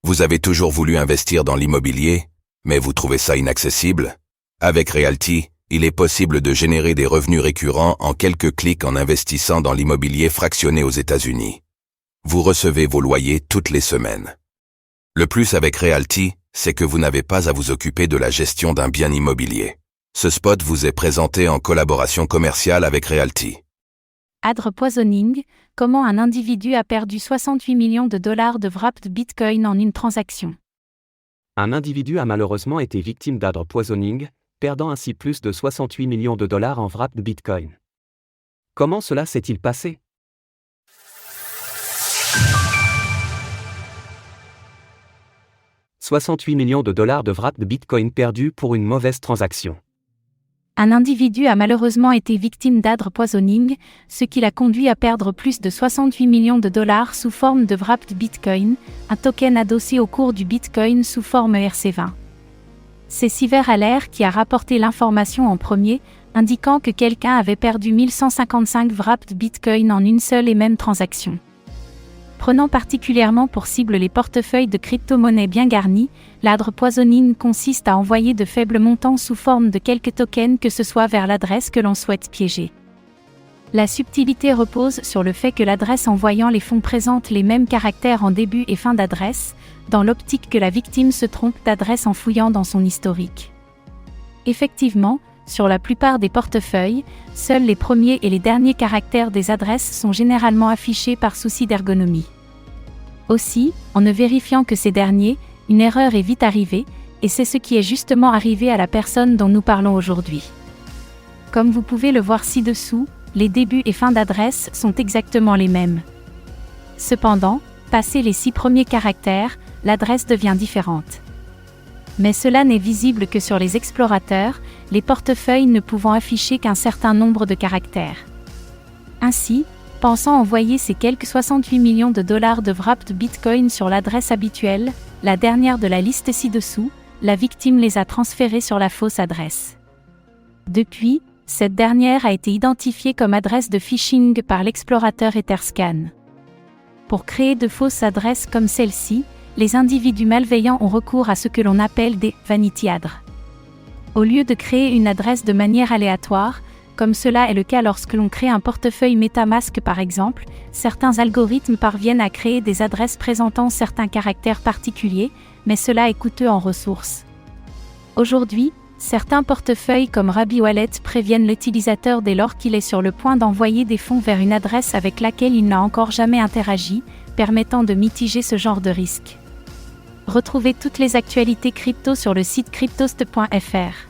Vous avez toujours voulu investir dans l'immobilier, mais vous trouvez ça inaccessible? Avec Realty, il est possible de générer des revenus récurrents en quelques clics en investissant dans l'immobilier fractionné aux États-Unis. Vous recevez vos loyers toutes les semaines. Le plus avec Realty, c'est que vous n'avez pas à vous occuper de la gestion d'un bien immobilier. Ce spot vous est présenté en collaboration commerciale avec Realty. Adre poisoning, comment un individu a perdu 68 millions de dollars de wrapped Bitcoin en une transaction. Un individu a malheureusement été victime d'adre poisoning, perdant ainsi plus de 68 millions de dollars en wrapped Bitcoin. Comment cela s'est-il passé? « 68 millions de dollars de wrapped Bitcoin perdus pour une mauvaise transaction. » Un individu a malheureusement été victime d'adre poisoning, ce qui l'a conduit à perdre plus de 68 millions de dollars sous forme de wrapped Bitcoin, un token adossé au cours du Bitcoin sous forme ERC20. C'est Cyberalert qui a rapporté l'information en premier, indiquant que quelqu'un avait perdu 1155 wrapped Bitcoin en une seule et même transaction. Prenant particulièrement pour cible les portefeuilles de crypto-monnaies bien garnis, l'adre poisoning consiste à envoyer de faibles montants sous forme de quelques tokens que ce soit vers l'adresse que l'on souhaite piéger. La subtilité repose sur le fait que l'adresse envoyant les fonds présente les mêmes caractères en début et fin d'adresse, dans l'optique que la victime se trompe d'adresse en fouillant dans son historique. Effectivement, sur la plupart des portefeuilles, seuls les premiers et les derniers caractères des adresses sont généralement affichés par souci d'ergonomie. Aussi, en ne vérifiant que ces derniers, une erreur est vite arrivée, et c'est ce qui est justement arrivé à la personne dont nous parlons aujourd'hui. Comme vous pouvez le voir ci-dessous, les débuts et fins d'adresse sont exactement les mêmes. Cependant, passés les 6 premiers caractères, l'adresse devient différente. Mais cela n'est visible que sur les explorateurs, les portefeuilles ne pouvant afficher qu'un certain nombre de caractères. Ainsi, pensant envoyer ces quelques 68 millions de dollars de wrapped Bitcoin sur l'adresse habituelle, la dernière de la liste ci-dessous, la victime les a transférés sur la fausse adresse. Depuis, cette dernière a été identifiée comme adresse de phishing par l'explorateur Etherscan. Pour créer de fausses adresses comme celle-ci, les individus malveillants ont recours à ce que l'on appelle des vanity adres. Au lieu de créer une adresse de manière aléatoire, comme cela est le cas lorsque l'on crée un portefeuille MetaMask par exemple, certains algorithmes parviennent à créer des adresses présentant certains caractères particuliers, mais cela est coûteux en ressources. Aujourd'hui, certains portefeuilles comme Rabi Wallet préviennent l'utilisateur dès lors qu'il est sur le point d'envoyer des fonds vers une adresse avec laquelle il n'a encore jamais interagi, permettant de mitiger ce genre de risque. Retrouvez toutes les actualités crypto sur le site cryptost.fr.